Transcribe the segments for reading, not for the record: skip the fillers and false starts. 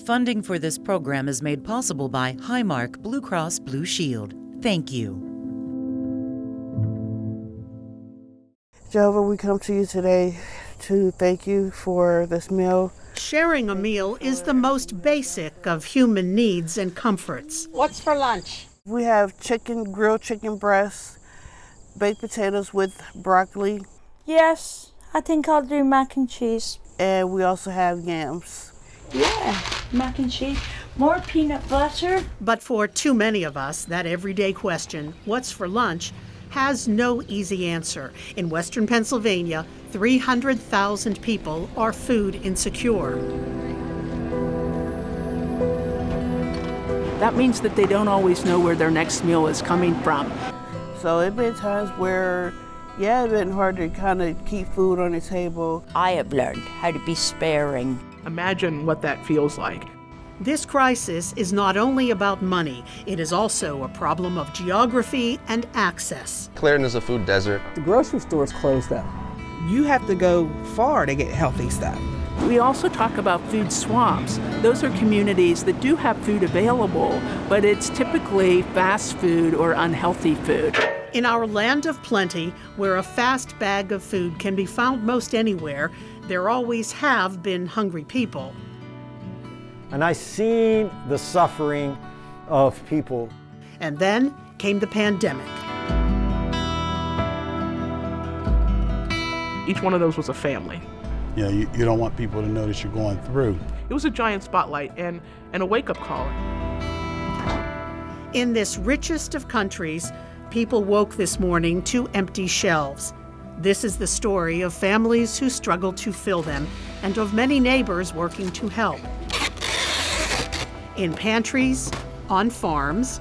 Funding for this program is made possible by Highmark Blue Cross Blue Shield. Thank you. Jehovah, we come to you today to thank you for this meal. Sharing a meal is the most basic of human needs and comforts. What's for lunch? We have grilled chicken breasts, baked potatoes with broccoli. Yes, I think I'll do mac and cheese. And we also have yams. Yeah, mac and cheese. More peanut butter. But for too many of us, that everyday question, what's for lunch, has no easy answer. In Western Pennsylvania, 300,000 people are food insecure. That means that they don't always know where their next meal is coming from. So it's been times where, it's been hard to kind of keep food on the table. I have learned how to be sparing. Imagine what that feels like. This crisis is not only about money, it is also a problem of geography and access. Clarendon is a food desert. The grocery store's closed up. You have to go far to get healthy stuff. We also talk about food swamps. Those are communities that do have food available, but it's typically fast food or unhealthy food. In our land of plenty, where a fast bag of food can be found most anywhere, there always have been hungry people. And I seen the suffering of people. And then came the pandemic. Each one of those was a family. You know, you don't want people to know that you're going through. It was a giant spotlight and a wake-up call. In this richest of countries, people woke this morning to empty shelves. This is the story of families who struggle to fill them and of many neighbors working to help. In pantries, on farms.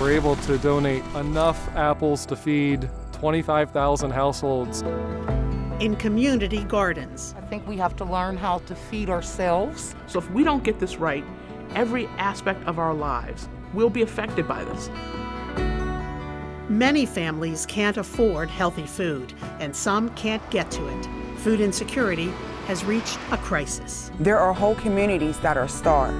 We're able to donate enough apples to feed 25,000 households. In community gardens. I think we have to learn how to feed ourselves. So if we don't get this right, every aspect of our lives will be affected by this. Many families can't afford healthy food, and some can't get to it. Food insecurity has reached a crisis. There are whole communities that are starved.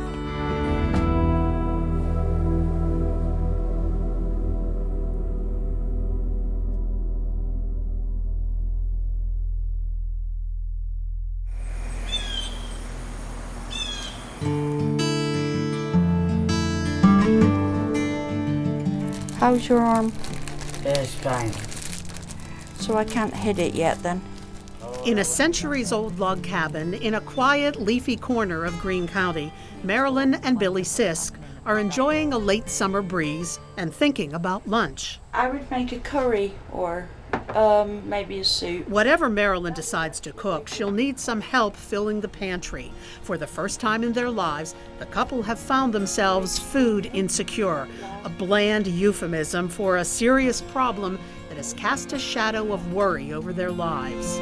How's your arm? It's fine. So I can't hit it yet then? In a centuries-old log cabin in a quiet, leafy corner of Greene County, Marilyn and Billy Sisk are enjoying a late summer breeze and thinking about lunch. I would make a curry or maybe a soup. Whatever Marilyn decides to cook, she'll need some help filling the pantry. For the first time in their lives, the couple have found themselves food insecure, a bland euphemism for a serious problem that has cast a shadow of worry over their lives.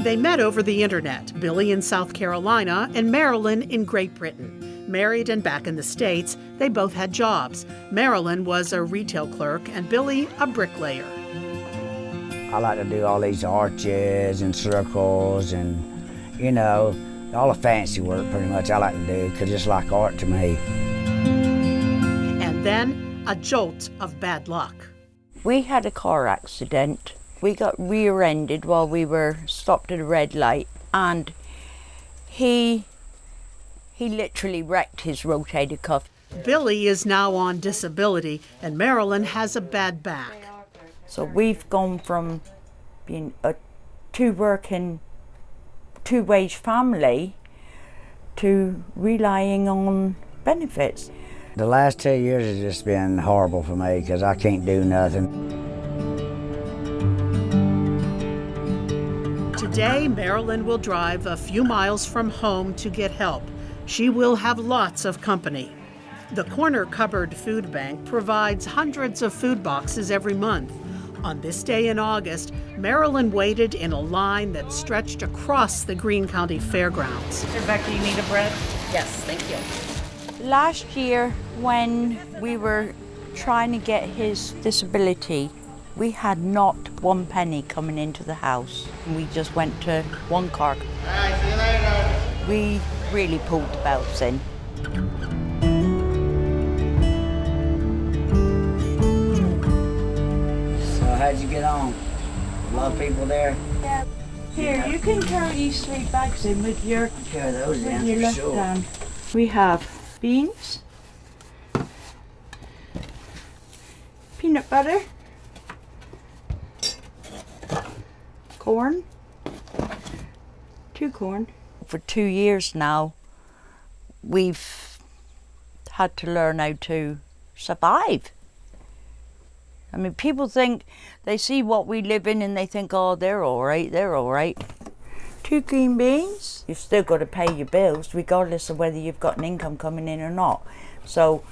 They met over the internet, Billy in South Carolina and Marilyn in Great Britain. Married and back in the States, they both had jobs. Marilyn was a retail clerk and Billy a bricklayer. I like to do all these arches and circles and, you know, all the fancy work pretty much I like to do because it's like art to me. And then a jolt of bad luck. We had a car accident. We got rear-ended while we were stopped at a red light, and he literally wrecked his rotator cuff. Billy is now on disability, and Marilyn has a bad back. So we've gone from being a two-working, two-wage family to relying on benefits. The last 2 years has just been horrible for me because I can't do nothing. Today, Marilyn will drive a few miles from home to get help. She will have lots of company. The Corner Cupboard Food Bank provides hundreds of food boxes every month. On this day in August, Marilyn waited in a line that stretched across the Greene County Fairgrounds. Rebecca, you need a bread? Yes, thank you. Last year, when we were trying to get his disability We had not 1 penny coming into the house. We just went to one car. We really pulled the belts in. So how'd you get on? A lot of people there? Yeah. Here, you can carry these 3 bags in with your, Carry those in, your for left sure. hand. We have beans, peanut butter, corn, 2 corn. For 2 years now, we've had to learn how to survive. I mean, people think, they see what we live in and they think, oh, they're all right, they're all right. 2 green beans. You've still got to pay your bills, regardless of whether you've got an income coming in or not. So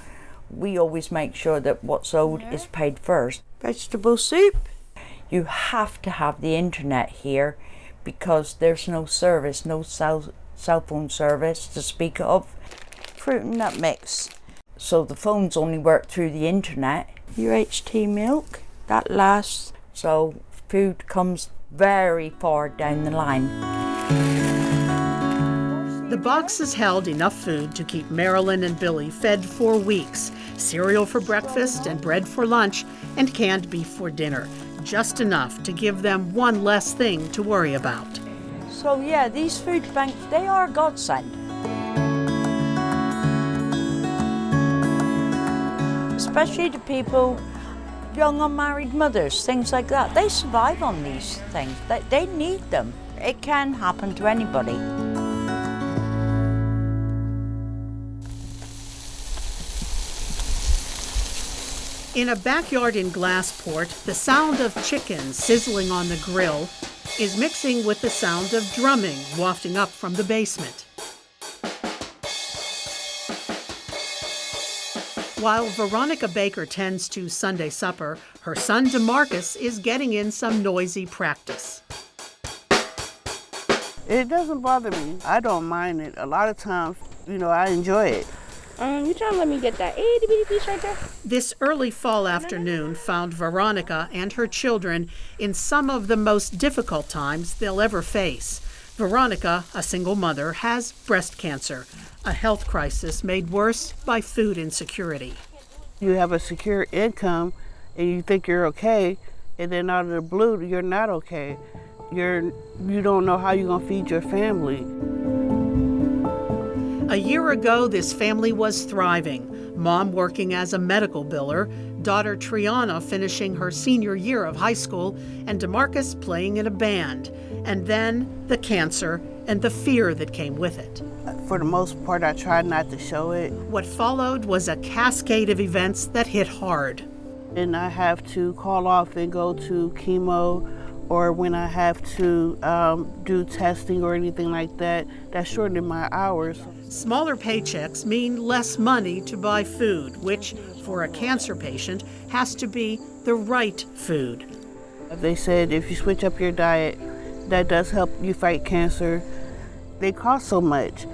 we always make sure that what's owed is paid first. Vegetable soup. You have to have the internet here because there's no service, no cell phone service to speak of. Fruit and nut mix. So the phones only work through the internet. UHT milk, that lasts. So food comes very far down the line. The boxes held enough food to keep Marilyn and Billy fed for weeks. Cereal for breakfast and bread for lunch and canned beef for dinner. Just enough to give them one less thing to worry about. So yeah, these food banks, they are a godsend. Especially to people, young unmarried mothers, things like that. They survive on these things. They need them. It can happen to anybody. In a backyard in Glassport, the sound of chicken sizzling on the grill is mixing with the sound of drumming wafting up from the basement. While Veronica Baker tends to Sunday supper, her son DeMarcus is getting in some noisy practice. It doesn't bother me. I don't mind it. A lot of times, I enjoy it. You trying to let me get that itty bitty piece right there? This early fall afternoon found Veronica and her children in some of the most difficult times they'll ever face. Veronica, a single mother, has breast cancer, a health crisis made worse by food insecurity. You have a secure income and you think you're okay, and then out of the blue, you're not okay. You don't know how you're gonna feed your family. A year ago, this family was thriving. Mom working as a medical biller, daughter Triana finishing her senior year of high school, and DeMarcus playing in a band. And then the cancer and the fear that came with it. For the most part, I tried not to show it. What followed was a cascade of events that hit hard. And I have to call off and go to chemo, or when I have to do testing or anything like that, that shortened my hours. Smaller paychecks mean less money to buy food, which, for a cancer patient, has to be the right food. They said if you switch up your diet, that does help you fight cancer. They cost so much.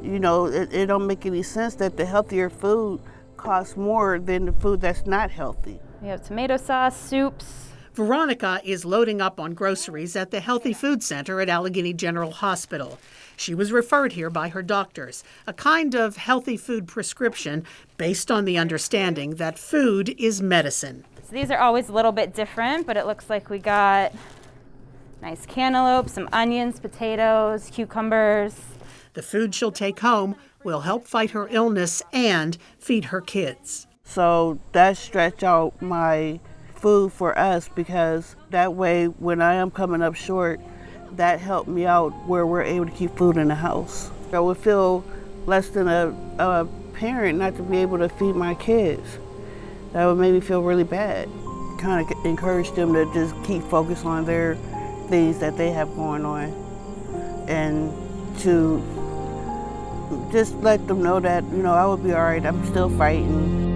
It don't make any sense that the healthier food costs more than the food that's not healthy. We have tomato sauce, soups. Veronica is loading up on groceries at the Healthy Food Center at Allegheny General Hospital. She was referred here by her doctors, a kind of healthy food prescription based on the understanding that food is medicine. So these are always a little bit different, but it looks like we got nice cantaloupe, some onions, potatoes, cucumbers. The food she'll take home will help fight her illness and feed her kids. So that stretched out my food for us, because that way when I am coming up short, that helped me out where we're able to keep food in the house. I would feel less than a parent not to be able to feed my kids. That would make me feel really bad. Kind of encourage them to just keep focused on their things that they have going on, and to just let them know that, I will be all right, I'm still fighting.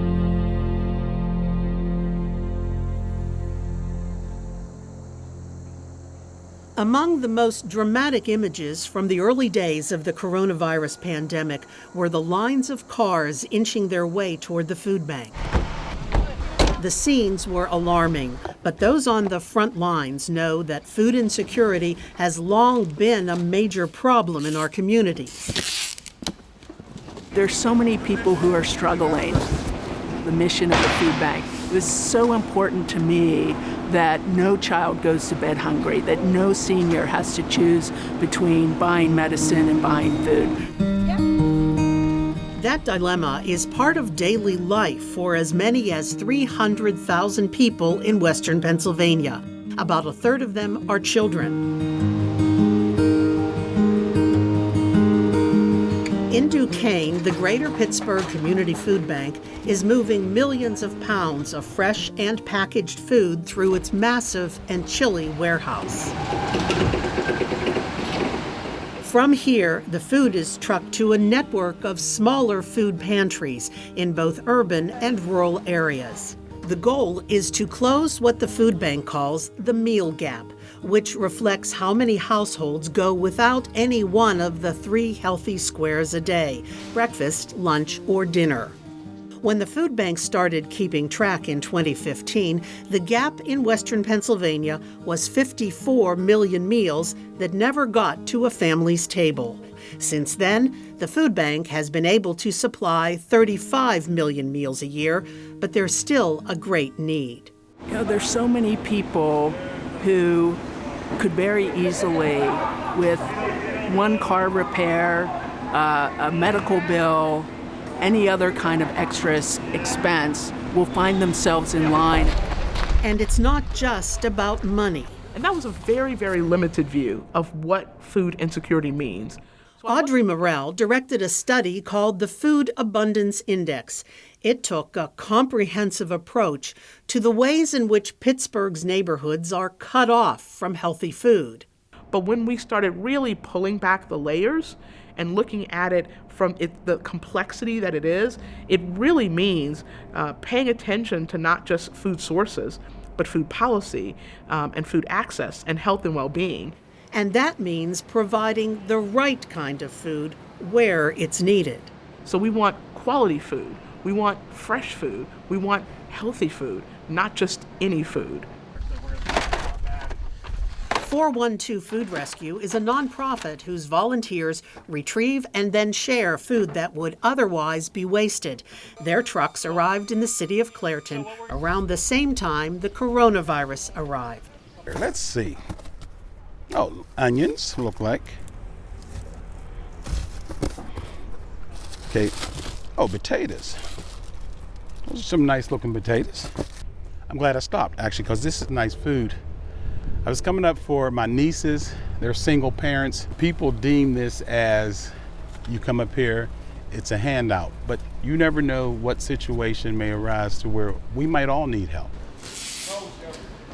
Among the most dramatic images from the early days of the coronavirus pandemic were the lines of cars inching their way toward the food bank. The scenes were alarming, but those on the front lines know that food insecurity has long been a major problem in our community. There's so many people who are struggling. The mission of the food bank was so important to me that no child goes to bed hungry, that no senior has to choose between buying medicine and buying food. That dilemma is part of daily life for as many as 300,000 people in Western Pennsylvania. About a third of them are children. In Duquesne, the Greater Pittsburgh Community Food Bank is moving millions of pounds of fresh and packaged food through its massive and chilly warehouse. From here, the food is trucked to a network of smaller food pantries in both urban and rural areas. The goal is to close what the food bank calls the meal gap, which reflects how many households go without any one of the 3 healthy squares a day: breakfast, lunch, or dinner. When the food bank started keeping track in 2015, the gap in Western Pennsylvania was 54 million meals that never got to a family's table. Since then, the food bank has been able to supply 35 million meals a year, but there's still a great need. You know, there's so many people who could very easily, with one car repair, a medical bill, any other kind of extra expense, will find themselves in line. And it's not just about money. And that was a very, very limited view of what food insecurity means. Audrey Morrell directed a study called the Food Abundance Index. It took a comprehensive approach to the ways in which Pittsburgh's neighborhoods are cut off from healthy food. But when we started really pulling back the layers and looking at it from the complexity that it is, it really means paying attention to not just food sources, but food policy and food access and health and well-being. And that means providing the right kind of food where it's needed. So we want quality food, we want fresh food, we want healthy food, not just any food. 412 Food Rescue is a nonprofit whose volunteers retrieve and then share food that would otherwise be wasted. Their trucks arrived in the city of Clairton around the same time the coronavirus arrived. Let's see. Oh, onions look like. Okay. Oh, potatoes. Those are some nice looking potatoes. I'm glad I stopped actually, because this is nice food. I was coming up for my nieces. They're single parents. People deem this as, you come up here, it's a handout, but you never know what situation may arise to where we might all need help.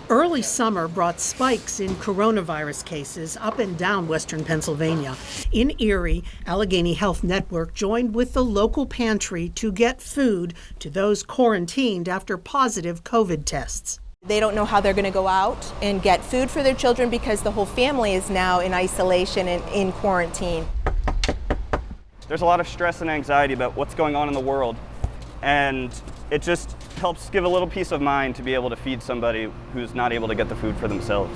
Early summer brought spikes in coronavirus cases up and down Western Pennsylvania. In Erie, Allegheny Health Network joined with the local pantry to get food to those quarantined after positive COVID tests. They don't know how they're going to go out and get food for their children because the whole family is now in isolation and in quarantine. There's a lot of stress and anxiety about what's going on in the world, and it just helps give a little peace of mind to be able to feed somebody who's not able to get the food for themselves.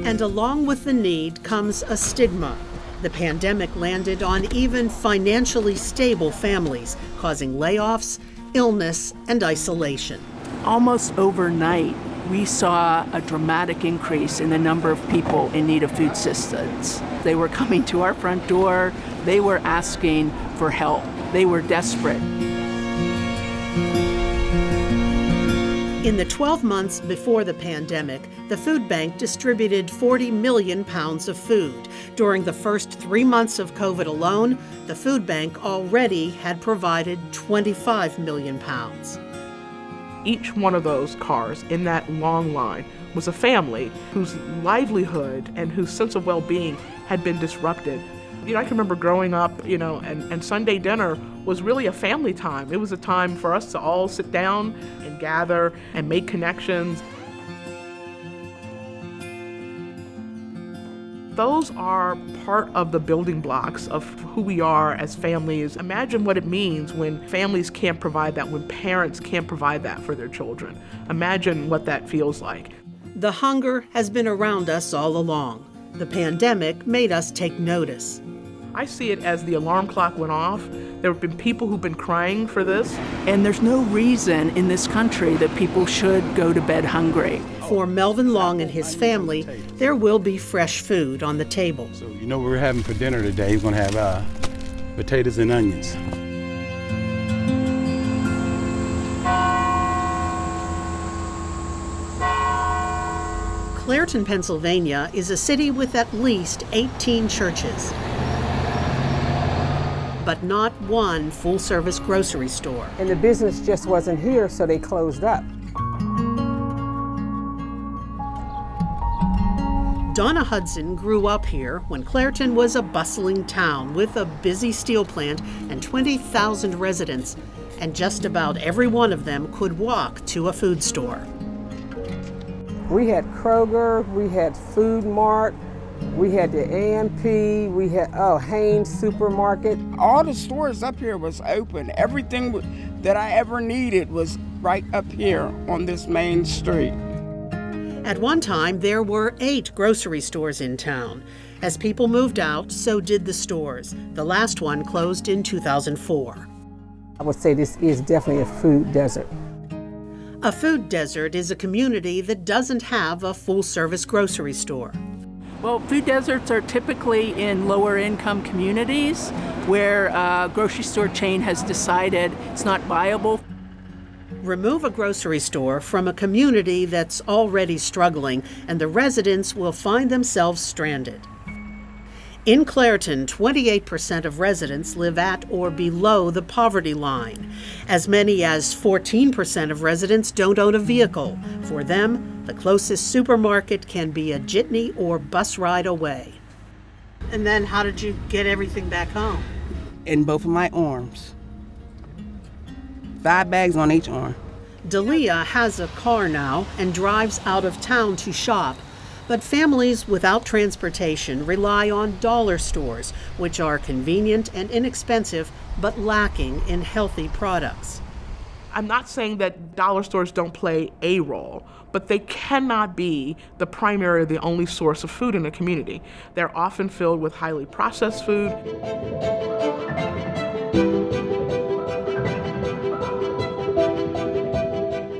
And along with the need comes a stigma. The pandemic landed on even financially stable families, causing layoffs, illness, and isolation. Almost overnight, we saw a dramatic increase in the number of people in need of food assistance. They were coming to our front door. They were asking for help. They were desperate. In the 12 months before the pandemic, the food bank distributed 40 million pounds of food. During the first 3 months of COVID alone, the food bank already had provided 25 million pounds. Each one of those cars in that long line was a family whose livelihood and whose sense of well-being had been disrupted. You know, I can remember growing up, and Sunday dinner was really a family time. It was a time for us to all sit down and gather and make connections. Those are part of the building blocks of who we are as families. Imagine what it means when families can't provide that, when parents can't provide that for their children. Imagine what that feels like. The hunger has been around us all along. The pandemic made us take notice. I see it as the alarm clock went off. There have been people who've been crying for this. And there's no reason in this country that people should go to bed hungry. For Melvin Long and his family, there will be fresh food on the table. So you know what we're having for dinner today? We're going to have potatoes and onions. Clairton, Pennsylvania is a city with at least 18 churches, but not one full-service grocery store. And the business just wasn't here, so they closed up. Donna Hudson grew up here when Clairton was a bustling town with a busy steel plant and 20,000 residents, and just about every one of them could walk to a food store. We had Kroger, we had Food Mart, we had the A&P, we had Haynes Supermarket. All the stores up here was open. Everything that I ever needed was right up here on this main street. At one time, there were 8 grocery stores in town. As people moved out, so did the stores. The last one closed in 2004. I would say this is definitely a food desert. A food desert is a community that doesn't have a full-service grocery store. Well, food deserts are typically in lower income communities where a grocery store chain has decided it's not viable. Remove a grocery store from a community that's already struggling, and the residents will find themselves stranded. In Clairton, 28% of residents live at or below the poverty line. As many as 14% of residents don't own a vehicle. For them, the closest supermarket can be a jitney or bus ride away. And then how did you get everything back home? In both of my arms. 5 bags on each arm. Dalia has a car now and drives out of town to shop. But families without transportation rely on dollar stores, which are convenient and inexpensive, but lacking in healthy products. I'm not saying that dollar stores don't play a role, but they cannot be the primary or the only source of food in a community. They're often filled with highly processed food.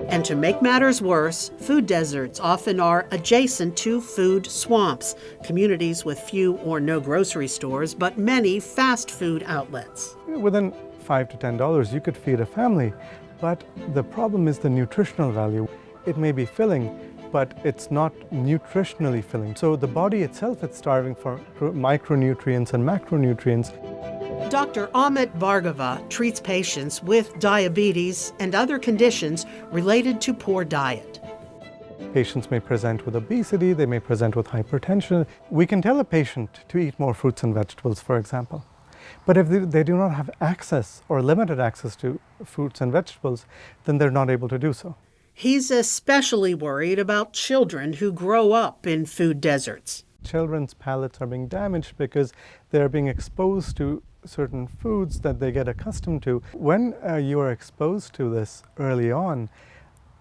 And to make matters worse, food deserts often are adjacent to food swamps, communities with few or no grocery stores, but many fast food outlets. Within $5 to $10, you could feed a family, but the problem is the nutritional value. It may be filling, but it's not nutritionally filling. So the body itself is starving for micronutrients and macronutrients. Dr. Amit Bhargava treats patients with diabetes and other conditions related to poor diet. Patients may present with obesity, they may present with hypertension. We can tell a patient to eat more fruits and vegetables, for example. But if they do not have access or limited access to fruits and vegetables, then they're not able to do so. He's especially worried about children who grow up in food deserts. Children's palates are being damaged because they're being exposed to certain foods that they get accustomed to. When you are exposed to this early on,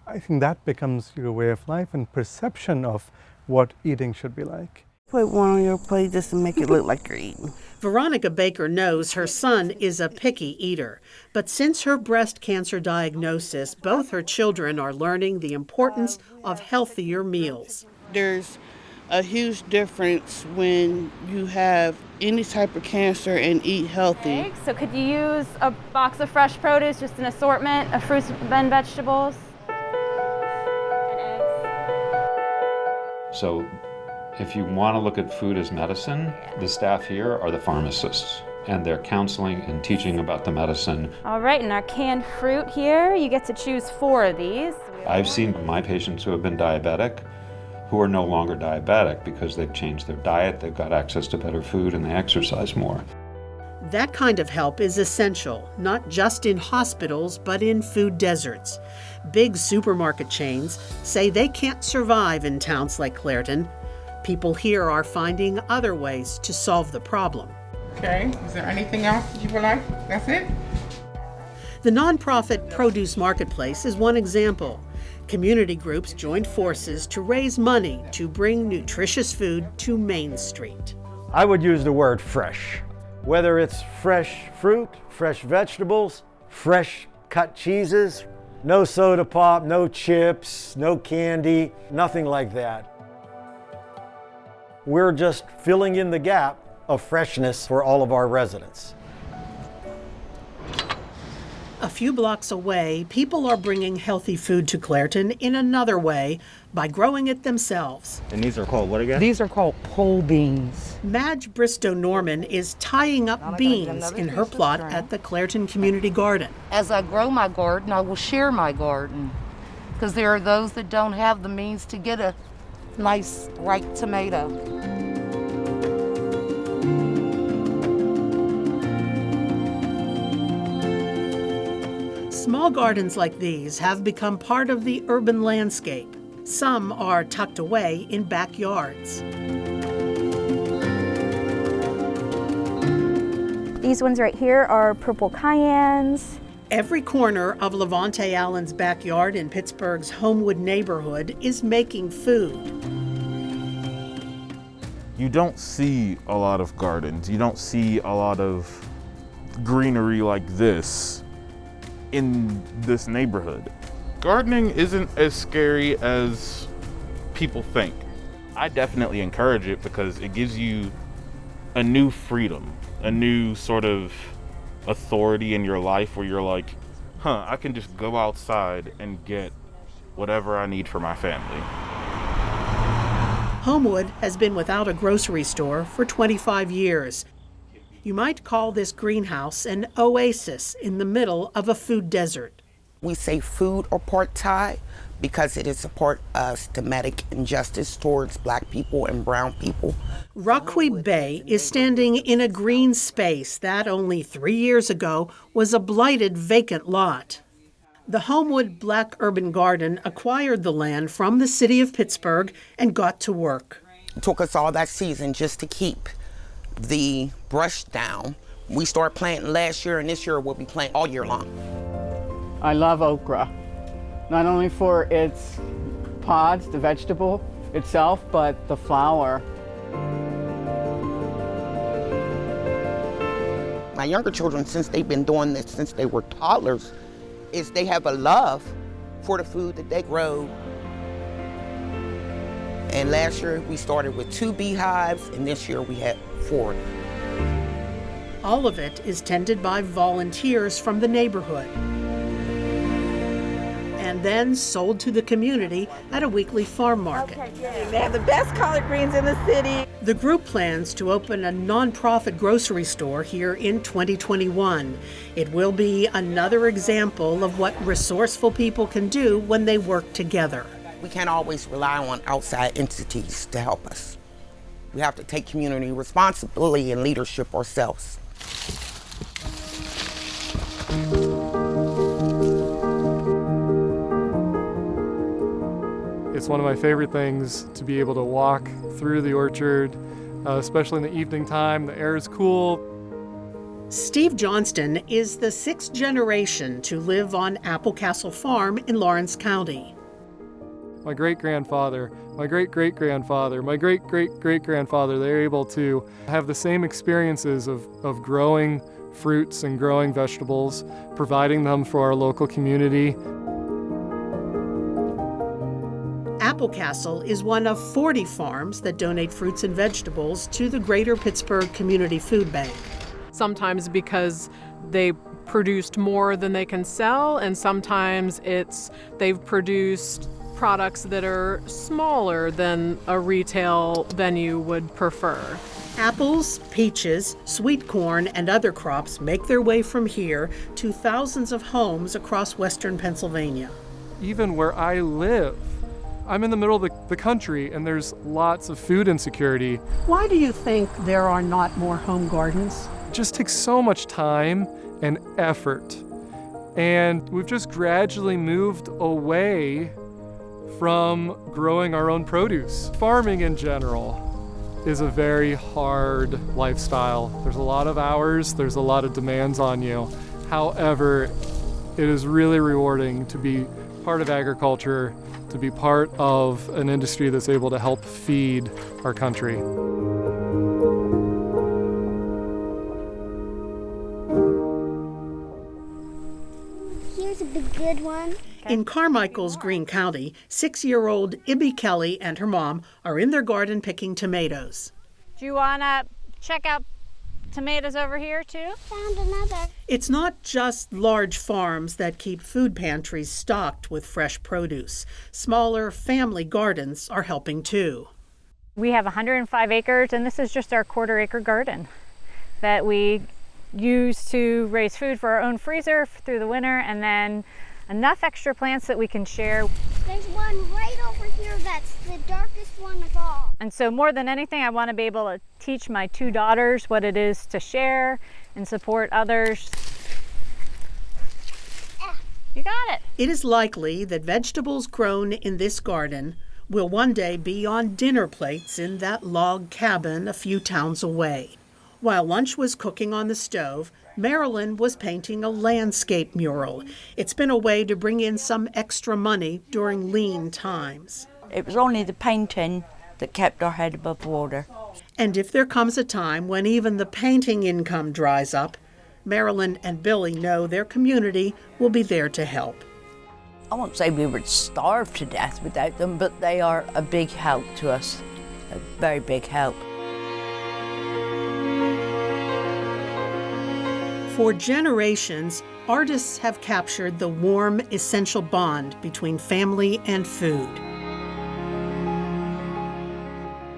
I think that becomes your way of life and perception of what eating should be like. Put one on your plate just to make it look like you're eating. Veronica Baker knows her son is a picky eater, but since her breast cancer diagnosis, both her children are learning the importance of healthier meals. There's a huge difference when you have any type of cancer and eat healthy. Okay, so could you use a box of fresh produce, just an assortment of fruits and vegetables? And eggs. So if you want to look at food as medicine, the staff here are the pharmacists, and they're counseling and teaching about the medicine. All right, and our canned fruit here, you get to choose 4 of these. I've seen my patients who have been diabetic who are no longer diabetic because they've changed their diet, they've got access to better food, and they exercise more. That kind of help is essential, not just in hospitals, but in food deserts. Big supermarket chains say they can't survive in towns like Clairton. People here are finding other ways to solve the problem. Okay, is there anything else that you would like? That's it? The nonprofit Produce Marketplace is one example. Community groups joined forces to raise money to bring nutritious food to Main Street. I would use the word fresh. Whether it's fresh fruit, fresh vegetables, fresh cut cheeses, no soda pop, no chips, no candy, nothing like that. We're just filling in the gap of freshness for all of our residents. A few blocks away, people are bringing healthy food to Clairton in another way by growing it themselves. And these are called what again? These are called pole beans. Madge Bristow Norman is tying up beans in her plot at the Clairton Community Garden. As I grow my garden, I will share my garden, because there are those that don't have the means to get a nice, ripe tomato. Small gardens like these have become part of the urban landscape. Some are tucked away in backyards. These ones right here are purple cayennes. Every corner of Levante Allen's backyard in Pittsburgh's Homewood neighborhood is making food. You don't see a lot of gardens. You don't see a lot of greenery like this in this neighborhood. Gardening isn't as scary as people think. I definitely encourage it because it gives you a new freedom, a new sort of authority in your life where you're like, I can just go outside and get whatever I need for my family. Homewood has been without a grocery store for 25 years. You might call this greenhouse an oasis in the middle of a food desert. We say food apartheid because it supports systematic injustice towards Black people and brown people. Raquib Bey is standing in a green space that only 3 years ago was a blighted vacant lot. The Homewood Black Urban Garden acquired the land from the city of Pittsburgh and got to work. It took us all that season just to keep the brush down. We started planting last year, and this year we'll be planting all year long. I love okra, not only for its pods, the vegetable itself, but the flower. My younger children, since they've been doing this since they were toddlers, is they have a love for the food that they grow. And last year we started with 2 beehives, and this year we had 4. All of it is tended by volunteers from the neighborhood and then sold to the community at a weekly farm market. They have the best collard greens in the city. The group plans to open a nonprofit grocery store here in 2021. It will be another example of what resourceful people can do when they work together. We can't always rely on outside entities to help us. We have to take community responsibility and leadership ourselves. It's one of my favorite things to be able to walk through the orchard, especially in the evening time. The air is cool. Steve Johnston is the 6th generation to live on Apple Castle Farm in Lawrence County. My great-grandfather, my great-great-grandfather, my great-great-great-grandfather, they're able to have the same experiences of growing fruits and growing vegetables, providing them for our local community. Apple Castle is one of 40 farms that donate fruits and vegetables to the Greater Pittsburgh Community Food Bank. Sometimes because they produced more than they can sell, and sometimes it's they've produced products that are smaller than a retail venue would prefer. Apples, peaches, sweet corn, and other crops make their way from here to thousands of homes across western Pennsylvania. Even where I live, I'm in the middle of the country, and there's lots of food insecurity. Why do you think there are not more home gardens? It just takes so much time and effort. And we've just gradually moved away from growing our own produce. Farming in general is a very hard lifestyle. There's a lot of hours, there's a lot of demands on you. However, it is really rewarding to be part of agriculture, to be part of an industry that's able to help feed our country. Here's a big good one. In Carmichael's Greene County, 6-year-old Ibby Kelly and her mom are in their garden picking tomatoes. Do you want to check out tomatoes over here too? Found another. It's not just large farms that keep food pantries stocked with fresh produce. Smaller family gardens are helping too. We have 105 acres, and this is just our quarter-acre garden that we use to raise food for our own freezer through the winter, and then enough extra plants that we can share. There's one right over here that's the darkest one of all. And so more than anything, I want to be able to teach my 2 daughters what it is to share and support others. You got it. It is likely that vegetables grown in this garden will one day be on dinner plates in that log cabin a few towns away. While lunch was cooking on the stove, Marilyn was painting a landscape mural. It's been a way to bring in some extra money during lean times. It was only the painting that kept our head above water. And if there comes a time when even the painting income dries up, Marilyn and Billy know their community will be there to help. I won't say we would starve to death without them, but they are a big help to us, a very big help. For generations, artists have captured the warm, essential bond between family and food.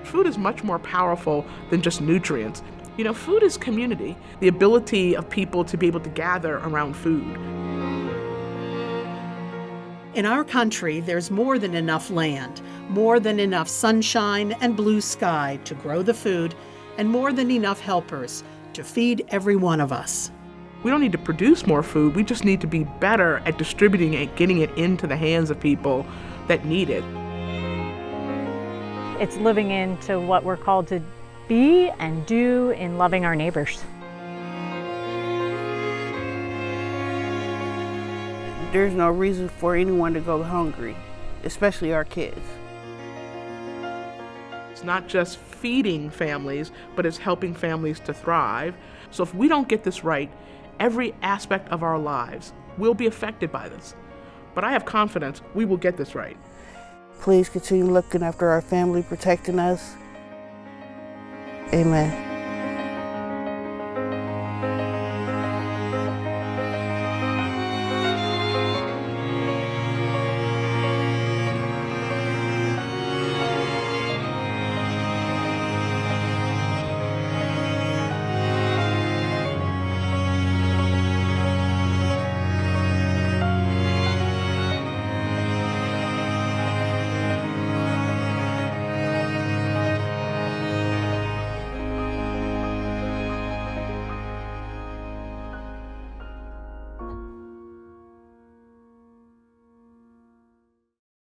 Food is much more powerful than just nutrients. You know, food is community, the ability of people to be able to gather around food. In our country, there's more than enough land, more than enough sunshine and blue sky to grow the food, and more than enough helpers to feed every one of us. We don't need to produce more food, we just need to be better at distributing it, getting it into the hands of people that need it. It's living into what we're called to be and do in loving our neighbors. There's no reason for anyone to go hungry, especially our kids. It's not just feeding families, but it's helping families to thrive. So if we don't get this right, every aspect of our lives will be affected by this. But I have confidence we will get this right. Please continue looking after our family, protecting us. Amen.